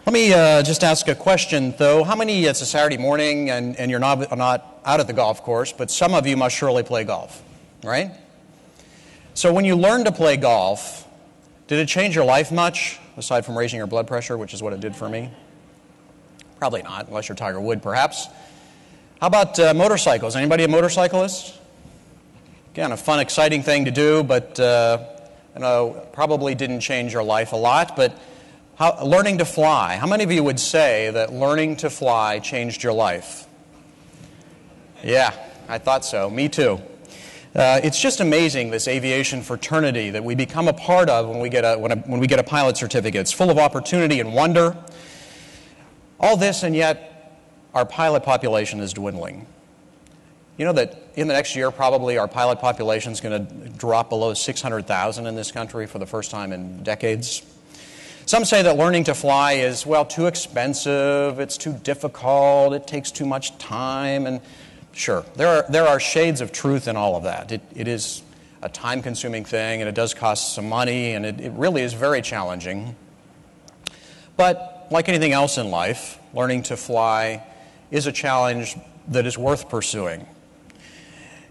Let me just ask a question, though. How many, it's a Saturday morning and you're not out at the golf course, but some of you must surely play golf, right? So when you learned to play golf, did it change your life much, aside from raising your blood pressure, which is what it did for me? Probably not, unless you're Tiger Woods, perhaps. How about motorcycles? Anybody a motorcyclist? Again, a fun, exciting thing to do, but probably didn't change your life a lot. But learning to fly. How many of you would say that learning to fly changed your life? Yeah, I thought so. Me too. It's just amazing, this aviation fraternity that we become a part of when we get a pilot certificate. It's full of opportunity and wonder. All this, and yet our pilot population is dwindling. You know that in the next year, probably our pilot population is going to drop below 600,000 in this country for the first time in decades. Some say that learning to fly is, well, too expensive, it's too difficult, it takes too much time, and sure, there are shades of truth in all of that. It is a time-consuming thing, and it does cost some money, and it really is very challenging. But like anything else in life, learning to fly is a challenge that is worth pursuing.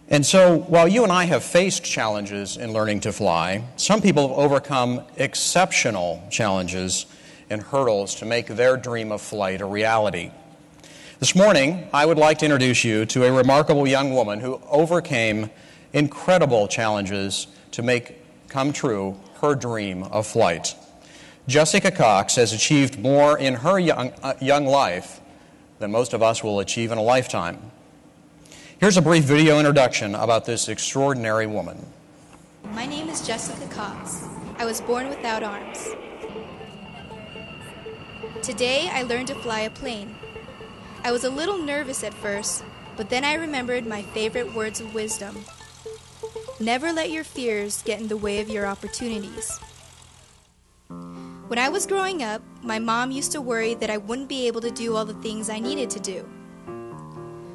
And so, while you and I have faced challenges in learning to fly, some people have overcome exceptional challenges and hurdles to make their dream of flight a reality. This morning, I would like to introduce you to a remarkable young woman who overcame incredible challenges to make come true her dream of flight. Jessica Cox has achieved more in her young life than most of us will achieve in a lifetime. Here's a brief video introduction about this extraordinary woman. My name is Jessica Cox. I was born without arms. Today, I learned to fly a plane. I was a little nervous at first, but then I remembered my favorite words of wisdom. Never let your fears get in the way of your opportunities. When I was growing up, my mom used to worry that I wouldn't be able to do all the things I needed to do.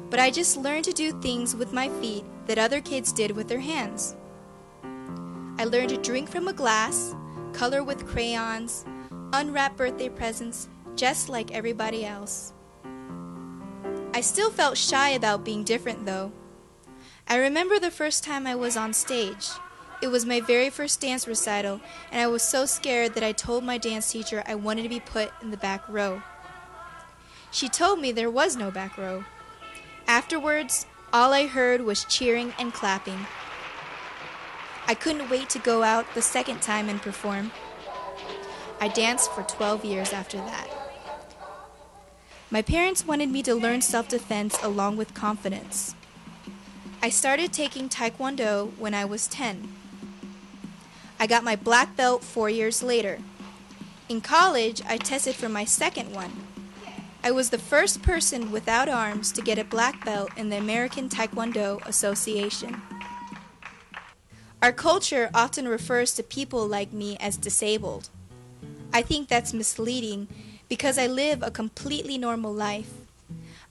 But I just learned to do things with my feet that other kids did with their hands. I learned to drink from a glass, color with crayons, unwrap birthday presents, just like everybody else. I still felt shy about being different, though. I remember the first time I was on stage. It was my very first dance recital, and I was so scared that I told my dance teacher I wanted to be put in the back row. She told me there was no back row. Afterwards, all I heard was cheering and clapping. I couldn't wait to go out the second time and perform. I danced for 12 years after that. My parents wanted me to learn self-defense along with confidence. I started taking Taekwondo when I was 10. I got my black belt 4 years later. In college, I tested for my second one. I was the first person without arms to get a black belt in the American Taekwondo Association. Our culture often refers to people like me as disabled. I think that's misleading because I live a completely normal life.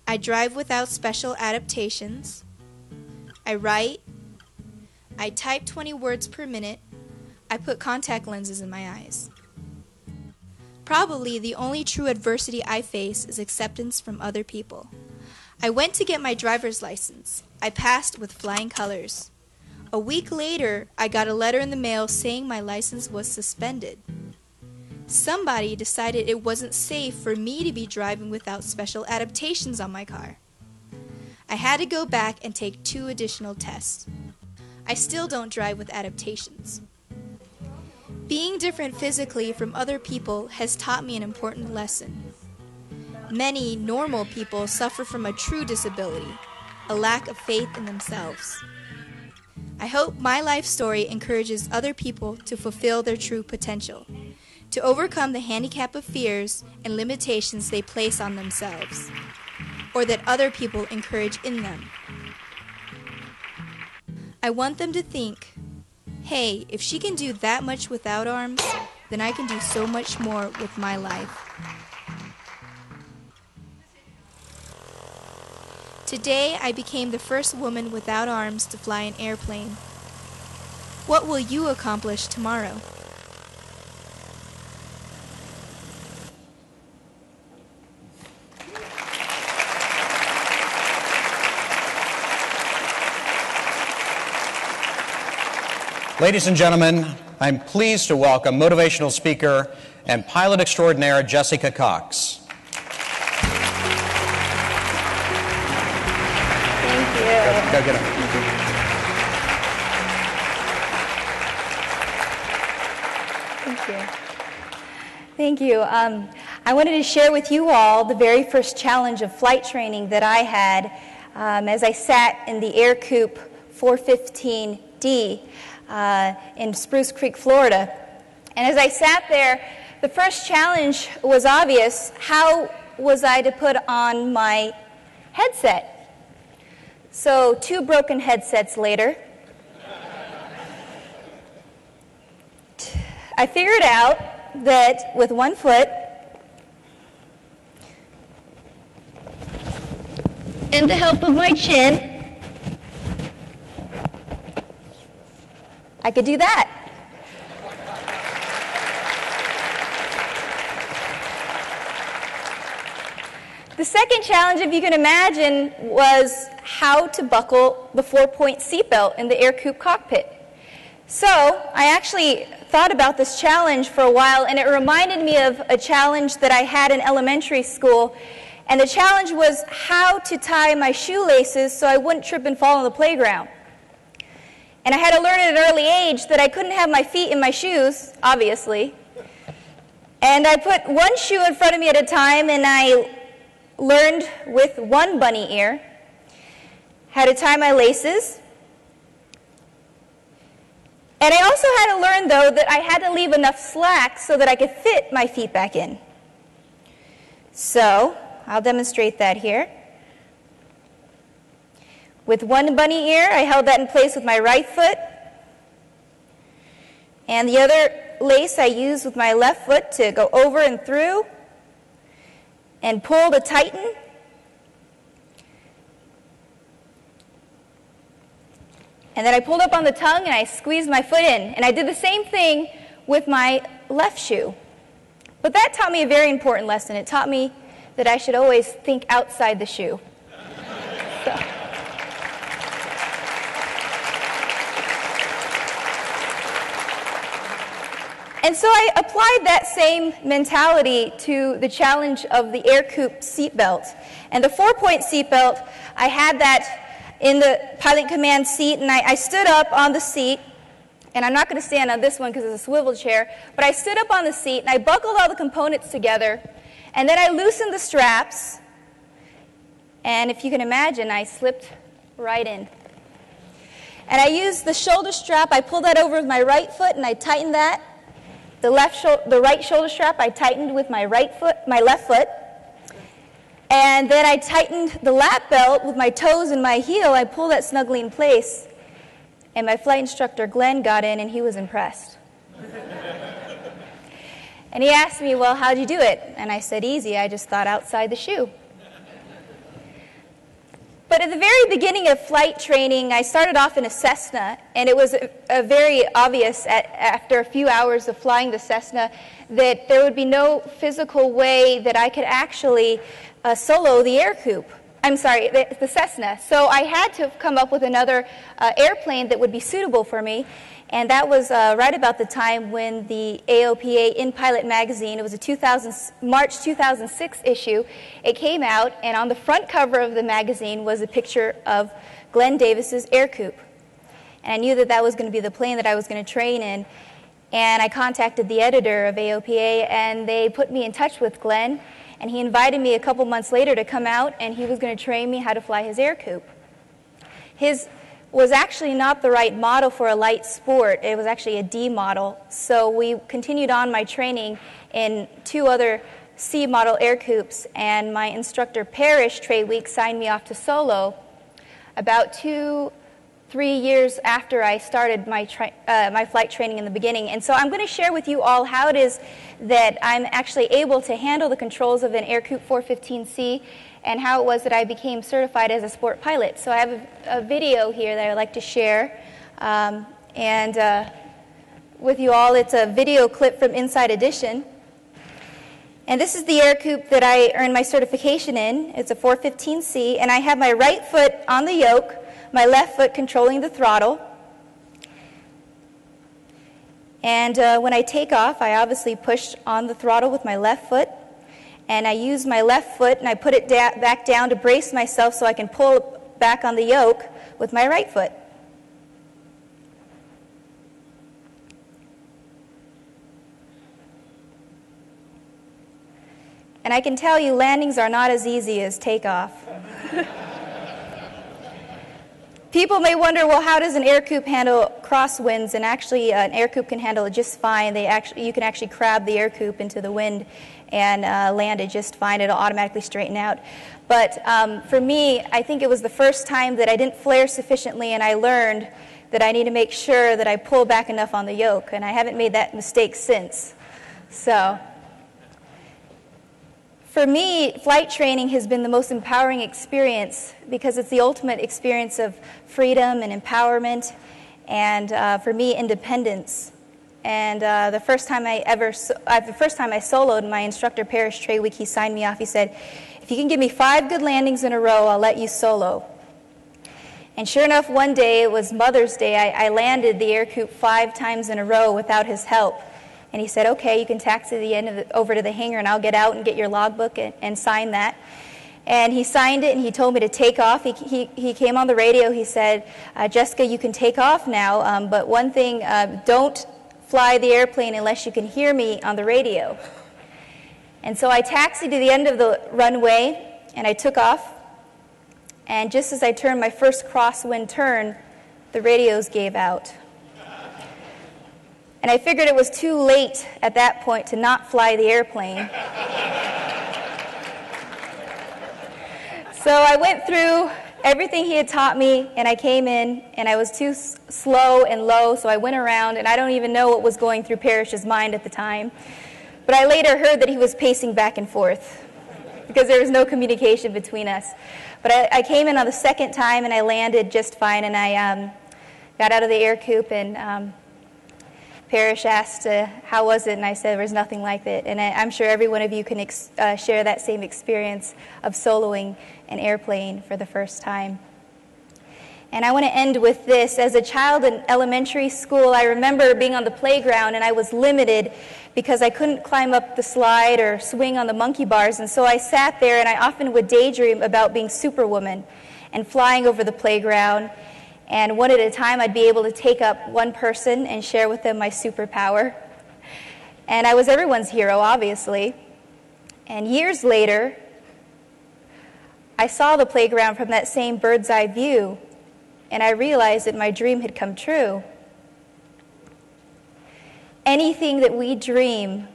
I drive without special adaptations. I write. I type 20 words per minute. I put contact lenses in my eyes. Probably the only true adversity I face is acceptance from other people. I went to get my driver's license. I passed with flying colors. A week later, I got a letter in the mail saying my license was suspended. Somebody decided it wasn't safe for me to be driving without special adaptations on my car. I had to go back and take 2 additional tests. I still don't drive with adaptations. Being different physically from other people has taught me an important lesson. Many normal people suffer from a true disability, a lack of faith in themselves. I hope my life story encourages other people to fulfill their true potential, to overcome the handicap of fears and limitations they place on themselves, or that other people encourage in them. I want them to think, hey, if she can do that much without arms, then I can do so much more with my life. Today, I became the first woman without arms to fly an airplane. What will you accomplish tomorrow? Ladies and gentlemen, I'm pleased to welcome motivational speaker and pilot extraordinaire Jessica Cox. Thank you. Go get her. Thank you. I wanted to share with you all the very first challenge of flight training that I had as I sat in the Air Coupe 415D in Spruce Creek, Florida. And as I sat there, the first challenge was obvious. How was I to put on my headset? So 2 broken headsets later, I figured out that with one foot and the help of my chin, I could do that. The second challenge, if you can imagine, was how to buckle the 4-point seatbelt in the Air Coupe cockpit. So I actually thought about this challenge for a while, and it reminded me of a challenge that I had in elementary school. And the challenge was how to tie my shoelaces so I wouldn't trip and fall on the playground. And I had to learn at an early age that I couldn't have my feet in my shoes, obviously. And I put one shoe in front of me at a time, and I learned with one bunny ear how to tie my laces. And I also had to learn, though, that I had to leave enough slack so that I could fit my feet back in. So I'll demonstrate that here. With one bunny ear, I held that in place with my right foot. And the other lace I used with my left foot to go over and through and pull to tighten. And then I pulled up on the tongue and I squeezed my foot in. And I did the same thing with my left shoe. But that taught me a very important lesson. It taught me that I should always think outside the shoe. And so I applied that same mentality to the challenge of the Air Coupe seatbelt. And the 4-point seatbelt, I had that in the pilot command seat, and I stood up on the seat, and I'm not going to stand on this one because it's a swivel chair, but I stood up on the seat, and I buckled all the components together, and then I loosened the straps, and if you can imagine, I slipped right in. And I used the shoulder strap, I pulled that over with my right foot, and I tightened that. The right shoulder strap I tightened with my left foot. And then I tightened the lap belt with my toes and my heel. I pulled that snugly in place. And my flight instructor, Glenn, got in, and he was impressed. And he asked me, well, how'd you do it? And I said, easy. I just thought outside the shoe. But at the very beginning of flight training, I started off in a Cessna, and it was a very obvious after a few hours of flying the Cessna that there would be no physical way that I could actually solo the Air Coupe. I'm sorry, the Cessna. So I had to come up with another airplane that would be suitable for me, and that was right about the time when the AOPA In Pilot magazine, it was a March 2006 issue, it came out, and on the front cover of the magazine was a picture of Glenn Davis's Air Coupe. And I knew that that was going to be the plane that I was going to train in, and I contacted the editor of AOPA, and they put me in touch with Glenn, and he invited me a couple months later to come out, and he was going to train me how to fly his Air Coupe. His was actually not the right model for a light sport. It was actually a D model. So we continued on my training in 2 other C model Air Coupes, and my instructor, Parrish, Trey Week, signed me off to solo about 2-3 years after I started my flight training in the beginning. And so I'm going to share with you all how it is that I'm actually able to handle the controls of an Air Coupe 415C and how it was that I became certified as a sport pilot. So I have a video here that I'd like to share. With you all, it's a video clip from Inside Edition. And this is the Air Coupe that I earned my certification in. It's a 415C, and I have my right foot on the yoke, my left foot controlling the throttle. And when I take off, I obviously push on the throttle with my left foot, and I use my left foot and I put it back down to brace myself so I can pull back on the yoke with my right foot. And I can tell you, landings are not as easy as takeoff. People may wonder, well, how does an air coupe handle crosswinds? And actually, an air coupe can handle it just fine. You can actually crab the air coupe into the wind and land it just fine. It'll automatically straighten out. But for me, I think it was the first time that I didn't flare sufficiently, and I learned that I need to make sure that I pull back enough on the yoke. And I haven't made that mistake since. So for me, flight training has been the most empowering experience because it's the ultimate experience of freedom and empowerment, and for me, independence. And the first time I soloed, my instructor, Parrish Treywick, he signed me off. He said, "If you can give me 5 good landings in a row, I'll let you solo." And sure enough, one day, it was Mother's Day, I landed the air coupe 5 times in a row without his help. And he said, "Okay, you can taxi the end over to the hangar, and I'll get out and get your logbook and sign that." And he signed it, and he told me to take off. He came on the radio. He said, "Jessica, you can take off now, but one thing, don't fly the airplane unless you can hear me on the radio." And so I taxied to the end of the runway, and I took off. And just as I turned my first crosswind turn, the radios gave out. And I figured it was too late at that point to not fly the airplane. So I went through everything he had taught me, and I came in, and I was too slow and low, so I went around, and I don't even know what was going through Parrish's mind at the time. But I later heard that he was pacing back and forth because there was no communication between us. But I came in on the second time, and I landed just fine, and I got out of the air coupe, and Parrish asked, how was it? And I said, there was nothing like it. And I'm sure every one of you can share that same experience of soloing an airplane for the first time. And I want to end with this. As a child in elementary school, I remember being on the playground, and I was limited because I couldn't climb up the slide or swing on the monkey bars. And so I sat there, and I often would daydream about being Superwoman and flying over the playground. And one at a time, I'd be able to take up one person and share with them my superpower. And I was everyone's hero, obviously. And years later, I saw the playground from that same bird's eye view, and I realized that my dream had come true. Anything that we dream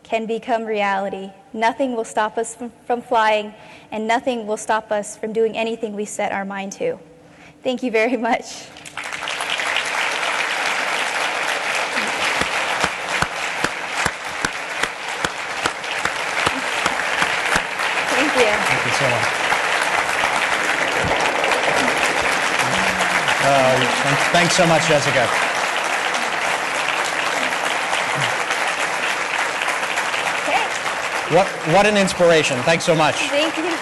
can become reality. Nothing will stop us from flying, and nothing will stop us from doing anything we set our mind to. Thank you very much. Thank you. Thank you so much. Thanks so much, Jessica. Okay. What an inspiration. Thanks so much. Thank you.